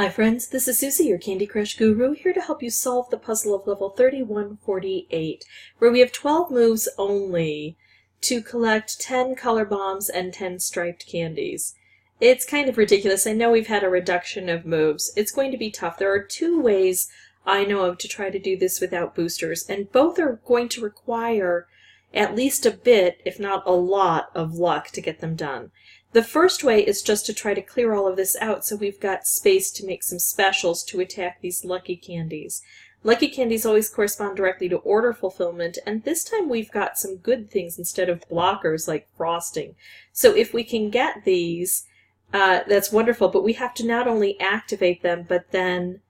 Hi friends, this is Susie, your Candy Crush guru, here to help you solve the puzzle of level 3148, where we have 12 moves only to collect 10 color bombs and 10 striped candies. It's kind of ridiculous. I know we've had a reduction of moves. It's going to be tough. There are two ways I know of to try to do this without boosters, and both are going to require at least a bit, if not a lot, of luck to get them done. The first way is just to try to clear all of this out so we've got space to make some specials to attack these lucky candies. Lucky candies always correspond directly to order fulfillment, and this time we've got some good things instead of blockers like frosting. So if we can get these, that's wonderful, but we have to not only activate them, but then,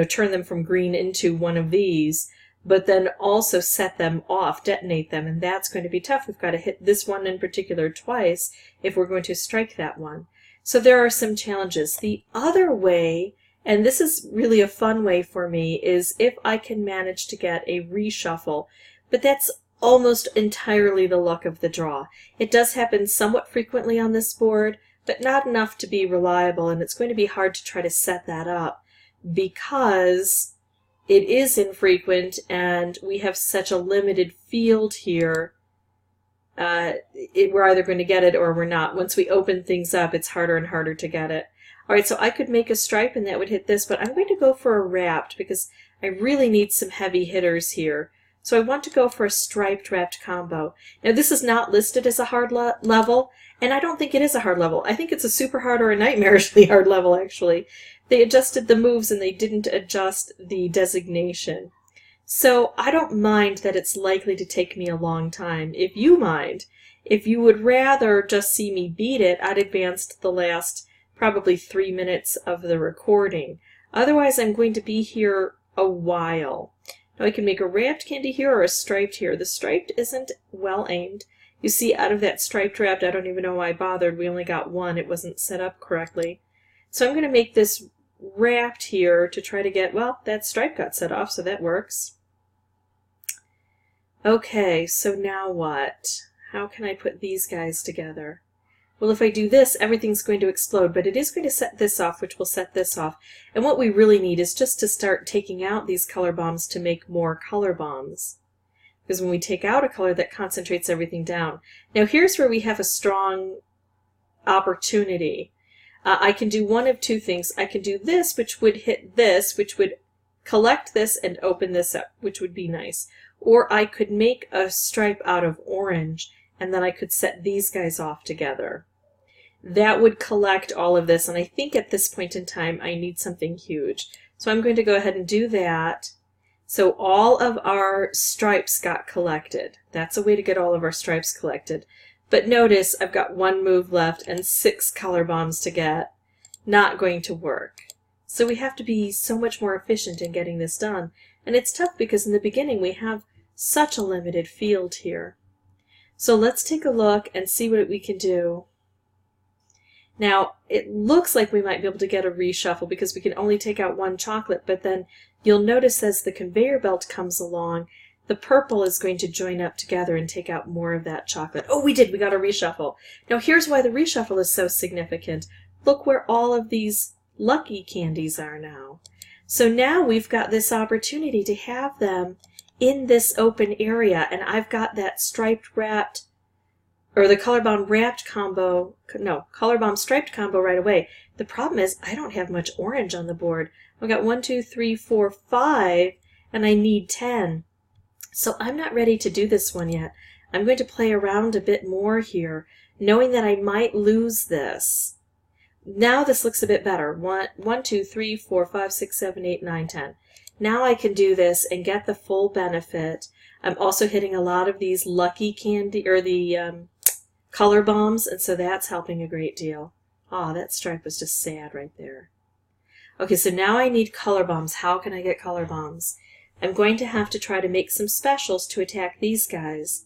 turn them from green into one of these, but then also set them off, detonate them, and that's going to be tough. We've got to hit this one in particular twice if we're going to strike that one. So there are some challenges. The other way, and this is really a fun way for me, is if I can manage to get a reshuffle, but that's almost entirely the luck of the draw. It does happen somewhat frequently on this board, but not enough to be reliable, and it's going to be hard to try to set that up because it is infrequent and we have such a limited field here. We're either going to get it or we're not. Once we open things up, it's harder and harder to get it. Alright, so I could make a stripe and that would hit this, but I'm going to go for a wrapped because I really need some heavy hitters here. So I want to go for a striped wrapped combo. Now this is not listed as a hard level, and I don't think it is a hard level. I think it's a super hard or a nightmarishly hard level, actually. They adjusted the moves and they didn't adjust the designation. So I don't mind that it's likely to take me a long time. If you mind, if you would rather just see me beat it, I'd advance to the last probably 3 minutes of the recording. Otherwise, I'm going to be here a while. Now I can make a wrapped candy here or a striped here. The striped isn't well aimed. You see, out of that striped wrapped, I don't even know why I bothered. We only got one. It wasn't set up correctly. So I'm going to make this wrapped here to try to get, well, that stripe got set off, so that works. Okay, so now what? How can I put these guys together? Well, if I do this, everything's going to explode, but it is going to set this off, which will set this off. And what we really need is just to start taking out these color bombs to make more color bombs. Because when we take out a color, that concentrates everything down. Now here's where we have a strong opportunity. I can do one of two things. I can do this, which would hit this, which would collect this and open this up, which would be nice. Or I could make a stripe out of orange, and then I could set these guys off together. That would collect all of this, and I think at this point in time I need something huge. So I'm going to go ahead and do that. So all of our stripes got collected. That's a way to get all of our stripes collected. But notice I've got one move left and 6 color bombs to get. Not going to work. So we have to be so much more efficient in getting this done. And it's tough because in the beginning we have such a limited field here. So let's take a look and see what we can do. Now, it looks like we might be able to get a reshuffle because we can only take out one chocolate, but then you'll notice as the conveyor belt comes along, the purple is going to join up together and take out more of that chocolate. Oh, we did! We got a reshuffle. Now here's why the reshuffle is so significant. Look where all of these lucky candies are now. So now we've got this opportunity to have them in this open area, and I've got that striped wrapped, or the color bomb wrapped combo, no, color bomb striped combo right away. The problem is I don't have much orange on the board. I've got 1, 2, 3, 4, 5, and I need 10. So I'm not ready to do this one yet. I'm going to play around a bit more here, knowing that I might lose this. Now this looks a bit better. 1, 2, 3, 4, 5, 6, 7, 8, 9, 10. Now I can do this and get the full benefit. I'm also hitting a lot of these lucky candy, or the color bombs, and so that's helping a great deal. Ah, that stripe was just sad right there. Okay, so now I need color bombs. How can I get color bombs? I'm going to have to try to make some specials to attack these guys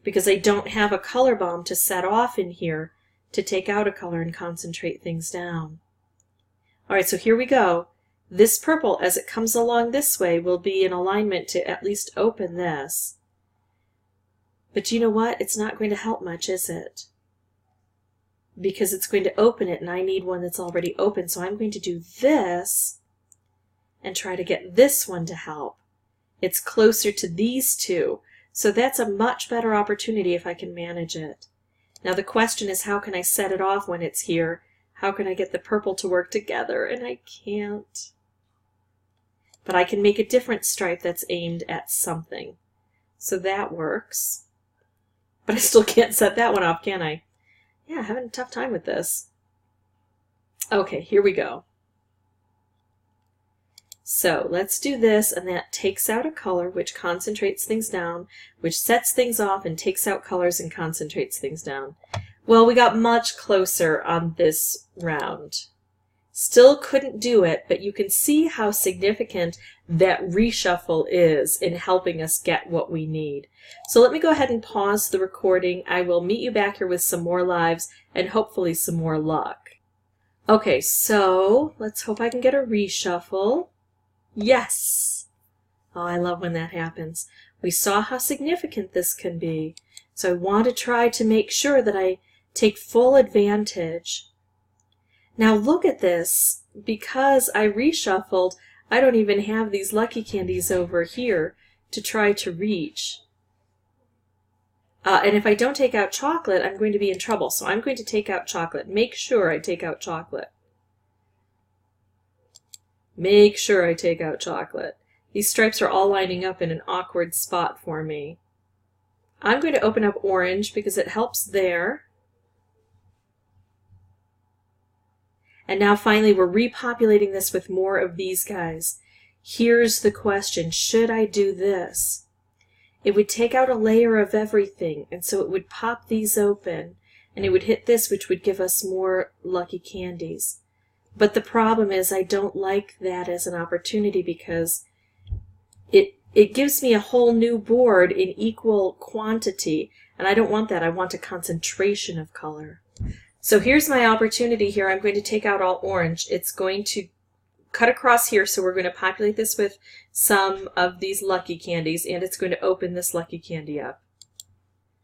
because I don't have a color bomb to set off in here to take out a color and concentrate things down. Alright, so here we go. This purple, as it comes along this way, will be in alignment to at least open this. But you know what? It's not going to help much, is it? because it's going to open it, and I need one that's already open. So I'm going to do this and try to get this one to help. It's closer to these two. So that's a much better opportunity if I can manage it. Now the question is, how can I set it off when it's here? How can I get the purple to work together? And I can't. But I can make a different stripe that's aimed at something. So that works. But I still can't set that one off, can I? Yeah, having a tough time with this. Okay, here we go. So let's do this, and that takes out a color, which concentrates things down, which sets things off and takes out colors and concentrates things down. Well, we got much closer on this round. Still couldn't do it, but you can see how significant that reshuffle is in helping us get what we need. So let me go ahead and pause the recording. I will meet you back here with some more lives and hopefully some more luck. Okay, so let's hope I can get a reshuffle. Yes! Oh, I love when that happens. We saw how significant this can be. So I want to try to make sure that I take full advantage. Now look at this. Because I reshuffled, I don't even have these lucky candies over here to try to reach. And if I don't take out chocolate, I'm going to be in trouble. So I'm going to take out chocolate. Make sure I take out chocolate. Make sure I take out chocolate. These stripes are all lining up in an awkward spot for me. I'm going to open up orange because it helps there. And now finally we're repopulating this with more of these guys. Here's the question, should I do this? It would take out a layer of everything, and so it would pop these open, and it would hit this, which would give us more lucky candies. But the problem is I don't like that as an opportunity because it gives me a whole new board in equal quantity, and I don't want that. I want a concentration of color. So here's my opportunity here. I'm going to take out all orange. It's going to cut across here, so we're going to populate this with some of these lucky candies, and it's going to open this lucky candy up.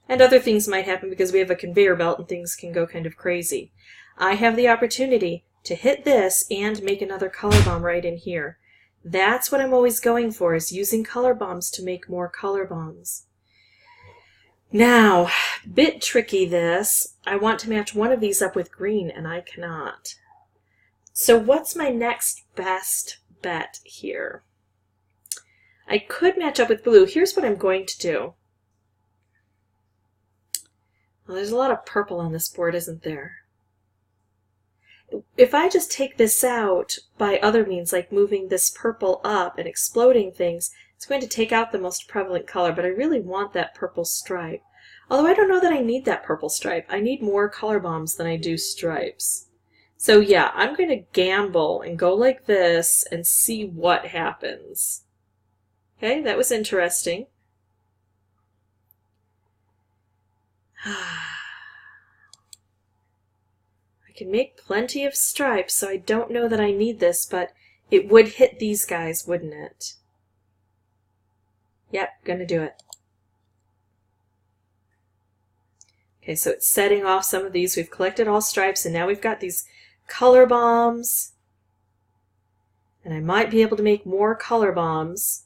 And other things might happen because we have a conveyor belt and things can go kind of crazy. I have the opportunity to hit this and make another color bomb right in here. That's what I'm always going for, is using color bombs to make more color bombs. Now, bit tricky this. I want to match one of these up with green, and I cannot. So what's my next best bet here? I could match up with blue. Here's what I'm going to do. Well, there's a lot of purple on this board, isn't there? If I just take this out by other means, like moving this purple up and exploding things, it's going to take out the most prevalent color, but I really want that purple stripe. Although I don't know that I need that purple stripe. I need more color bombs than I do stripes. So yeah, I'm going to gamble and go like this and see what happens. Okay, that was interesting. I can make plenty of stripes, so I don't know that I need this, but it would hit these guys, wouldn't it? Yep, gonna do it. Okay, so it's setting off some of these. We've collected all stripes, and now we've got these color bombs. And I might be able to make more color bombs.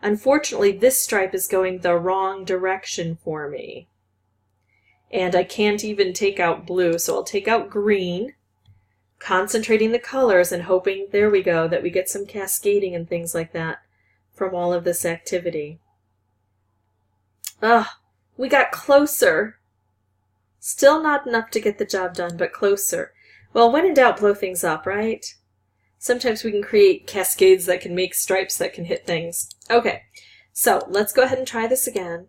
Unfortunately, this stripe is going the wrong direction for me. And I can't even take out blue, so I'll take out green, concentrating the colors and hoping, there we go, that we get some cascading and things like that from all of this activity. We got closer. Still not enough to get the job done, but closer. Well, when in doubt, blow things up, right? Sometimes we can create cascades that can make stripes that can hit things. Okay, so let's go ahead and try this again.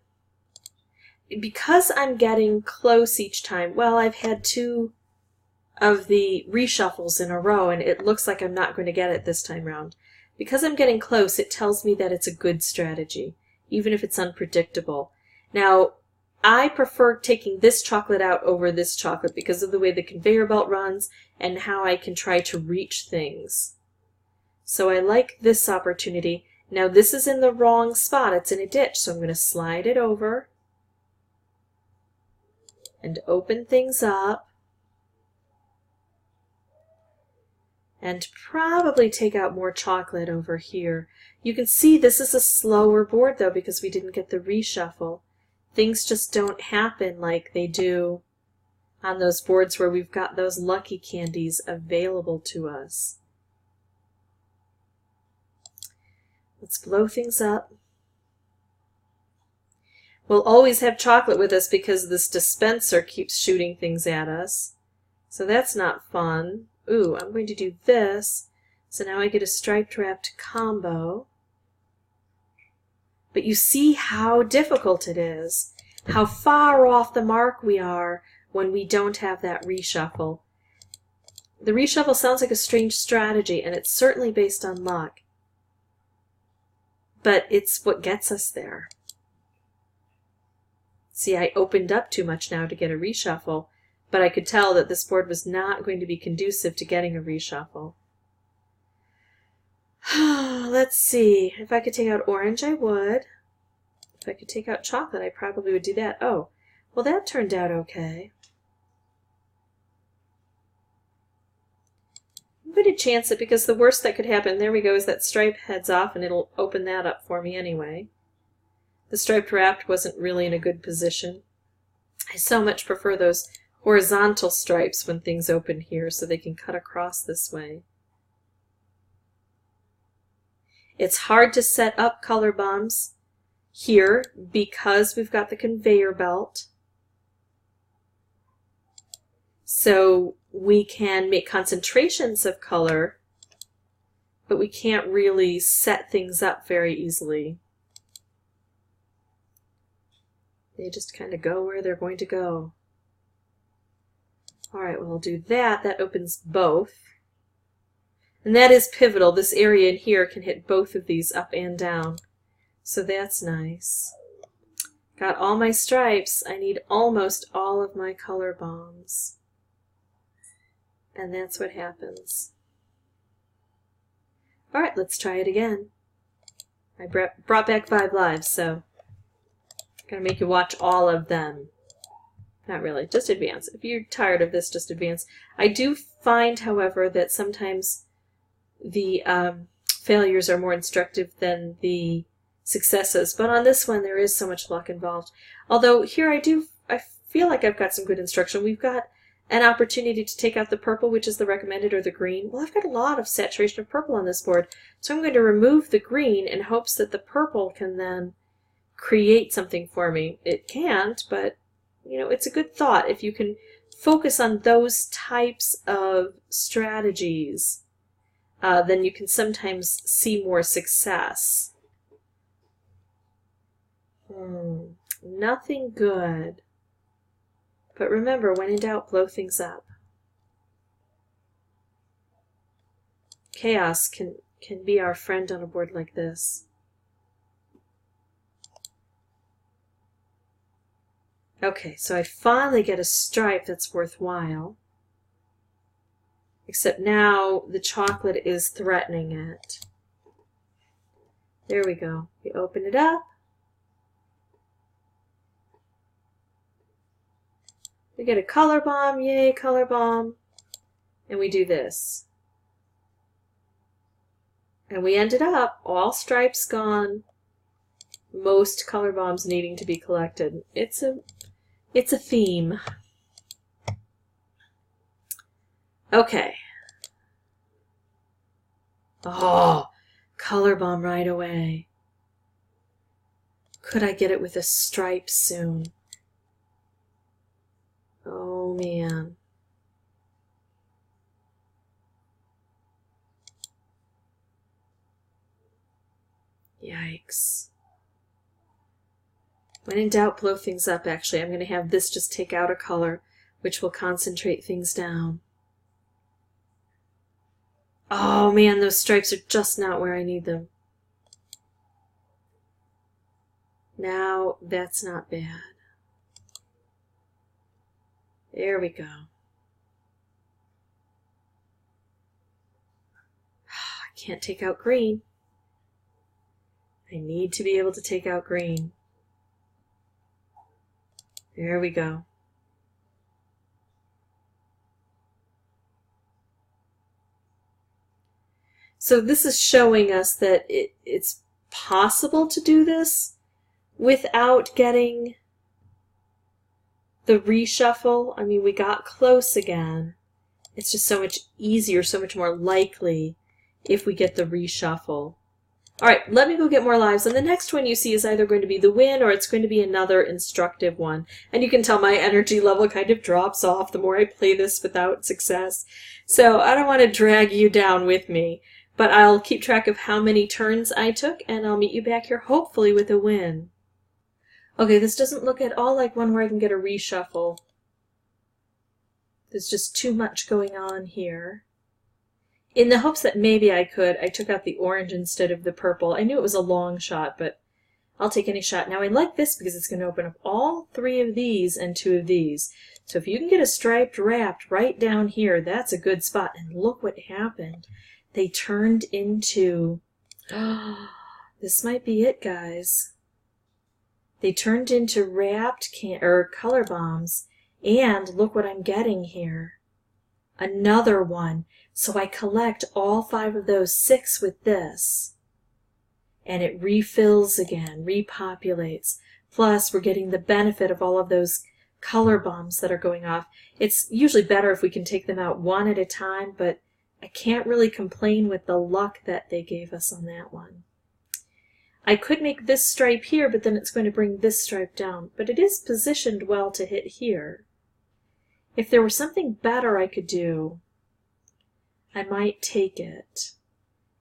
Because I'm getting close each time, well, I've had 2 of the reshuffles in a row, and it looks like I'm not going to get it this time round. Because I'm getting close, it tells me that it's a good strategy, even if it's unpredictable. Now, I prefer taking this chocolate out over this chocolate because of the way the conveyor belt runs and how I can try to reach things. So I like this opportunity. Now, this is in the wrong spot. It's in a ditch, so I'm going to slide it over and open things up. and probably take out more chocolate over here. You can see this is a slower board though because we didn't get the reshuffle. Things just don't happen like they do on those boards where we've got those lucky candies available to us. Let's blow things up. We'll always have chocolate with us because this dispenser keeps shooting things at us. So that's not fun. Ooh, I'm going to do this. So now I get a striped wrapped combo. But you see how difficult it is, how far off the mark we are when we don't have that reshuffle. The reshuffle sounds like a strange strategy, and it's certainly based on luck. But it's what gets us there. See, I opened up too much now to get a reshuffle, but I could tell that this board was not going to be conducive to getting a reshuffle. Let's see. If I could take out orange, I would. If I could take out chocolate, I probably would do that. Oh, well, that turned out okay. I'm going to chance it because the worst that could happen, there we go, is that stripe heads off and it'll open that up for me anyway. The striped wrapped wasn't really in a good position. I so much prefer those horizontal stripes when things open here so they can cut across this way. It's hard to set up color bombs here because we've got the conveyor belt. So we can make concentrations of color, but we can't really set things up very easily. They just kind of go where they're going to go. All right, well, I'll do that. That opens both. And that is pivotal. This area in here can hit both of these up and down. So that's nice. Got all my stripes. I need almost all of my color bombs. And that's what happens. All right, let's try it again. I brought back 5 lives, so I'm going to make you watch all of them. Not really, just advance. If you're tired of this, just advance. I do find, however, that sometimes the failures are more instructive than the successes, but on this one there is so much luck involved. Although here I feel like I've got some good instruction. We've got an opportunity to take out the purple, which is the recommended, or the green. Well, I've got a lot of saturation of purple on this board, so I'm going to remove the green in hopes that the purple can then create something for me. It can't, but you know, it's a good thought. If you can focus on those types of strategies, then you can sometimes see more success. Nothing good. But remember, when in doubt, blow things up. Chaos can be our friend on a board like this. Okay, so I finally get a stripe that's worthwhile. Except now the chocolate is threatening it. There we go. We open it up. We get a color bomb. Yay, color bomb. And we do this. And we ended up all stripes gone. Most color bombs needing to be collected. It's a theme. Okay. Oh, color bomb right away. Could I get it with a stripe soon? Oh, man. Yikes. When in doubt, blow things up, actually. I'm going to have this just take out a color, which will concentrate things down. Oh, man, those stripes are just not where I need them. Now, that's not bad. There we go. I can't take out green. I need to be able to take out green. There we go. So this is showing us that it's possible to do this without getting the reshuffle. I mean, we got close again. It's just so much easier, so much more likely if we get the reshuffle. All right, let me go get more lives. And the next one you see is either going to be the win or it's going to be another instructive one. And you can tell my energy level kind of drops off the more I play this without success. So I don't want to drag you down with me, but I'll keep track of how many turns I took and I'll meet you back here hopefully with a win. Okay, this doesn't look at all like one where I can get a reshuffle. There's just too much going on here. In the hopes that maybe I could, I took out the orange instead of the purple. I knew it was a long shot, but I'll take any shot. Now I like this because it's going to open up all 3 of these and 2 of these. So if you can get a striped wrapped right down here, that's a good spot. And look what happened. They turned into... this might be it, guys. They turned into wrapped color bombs. And look what I'm getting here. Another one. So I collect all 5 of those 6 with this. And it refills again, repopulates. Plus, we're getting the benefit of all of those color bombs that are going off. It's usually better if we can take them out one at a time, but I can't really complain with the luck that they gave us on that one. I could make this stripe here, but then it's going to bring this stripe down. But it is positioned well to hit here. If there were something better I could do, I might take it.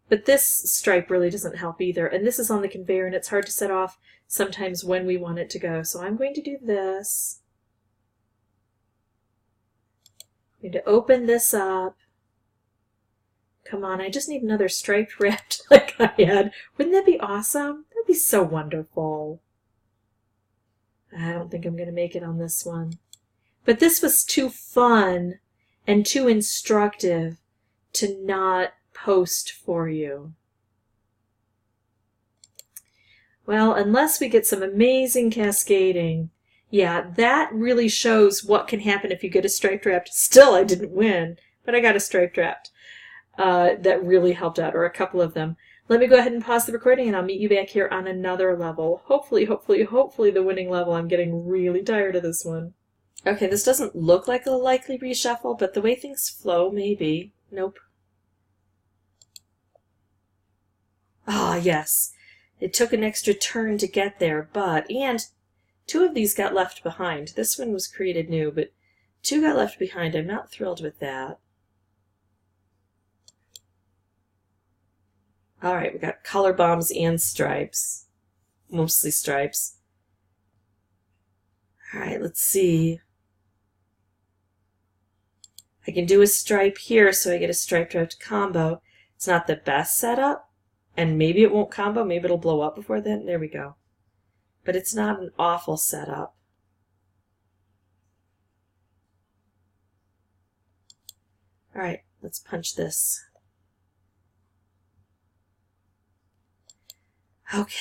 But this stripe really doesn't help either. And this is on the conveyor, and it's hard to set off sometimes when we want it to go. So I'm going to do this. I'm going to open this up. Come on, I just need another striped wrapped like I had. Wouldn't that be awesome? That would be so wonderful. I don't think I'm going to make it on this one. But this was too fun and too instructive to not post for you. Well, unless we get some amazing cascading. Yeah, that really shows what can happen if you get a striped wrapped. Still, I didn't win, but I got a striped wrapped. That really helped out, or a couple of them. Let me go ahead and pause the recording, and I'll meet you back here on another level. Hopefully, hopefully, hopefully the winning level. I'm getting really tired of this one. Okay, this doesn't look like a likely reshuffle, but the way things flow, maybe. Nope. Ah, yes. It took an extra turn to get there, and 2 of these got left behind. This one was created new, but 2 got left behind. I'm not thrilled with that. All right, we got color bombs and stripes. Mostly stripes. All right, let's see. I can do a stripe here so I get a striped wrapped combo. It's not the best setup, and maybe it won't combo. Maybe it'll blow up before then. There we go. But it's not an awful setup. All right, let's punch this. Okay.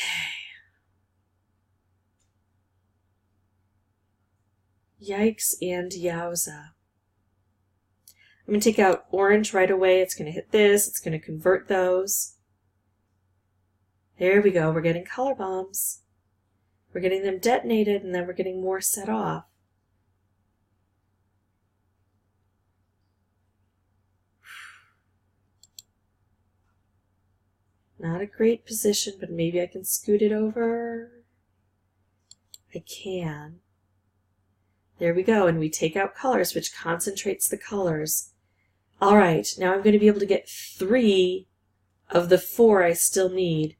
Yikes and yowza. I'm going to take out orange right away. It's going to hit this. It's going to convert those. There we go. We're getting color bombs. We're getting them detonated, and then we're getting more set off. Not a great position, but maybe I can scoot it over. I can. There we go, and we take out colors, which concentrates the colors. All right, now I'm going to be able to get 3 of the 4 I still need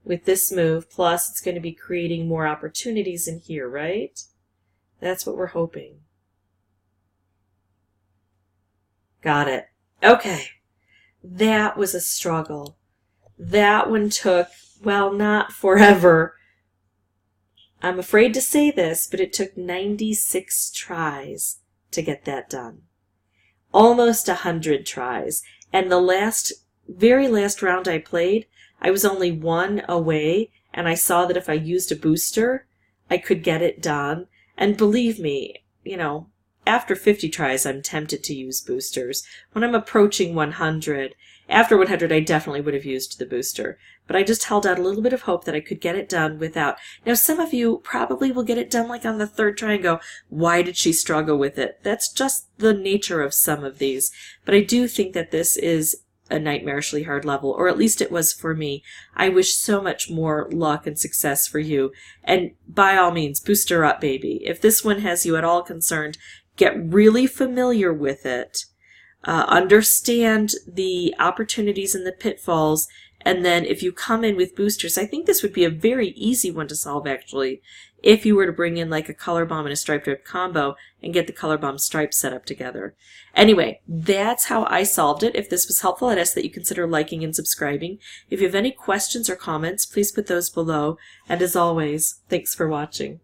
with this move, plus it's going to be creating more opportunities in here, right? That's what we're hoping. Got it. Okay. That was a struggle. That one took, well, not forever. I'm afraid to say this, but it took 96 tries to get that done. Almost 100 tries. And the very last round I played, I was only 1 away, and I saw that if I used a booster, I could get it done. And believe me, you know, after 50 tries, I'm tempted to use boosters. When I'm approaching 100, After 100, I definitely would have used the booster, but I just held out a little bit of hope that I could get it done without. Now, some of you probably will get it done like on the third try and go, why did she struggle with it? That's just the nature of some of these, but I do think that this is a nightmarishly hard level, or at least it was for me. I wish so much more luck and success for you, and by all means, booster up, baby. If this one has you at all concerned, get really familiar with it. Understand the opportunities and the pitfalls, and then if you come in with boosters, I think this would be a very easy one to solve, actually, if you were to bring in like a color bomb and a stripe drip combo and get the color bomb stripe set up together. Anyway, that's how I solved it. If this was helpful, I'd ask that you consider liking and subscribing. If you have any questions or comments, please put those below. And as always, thanks for watching.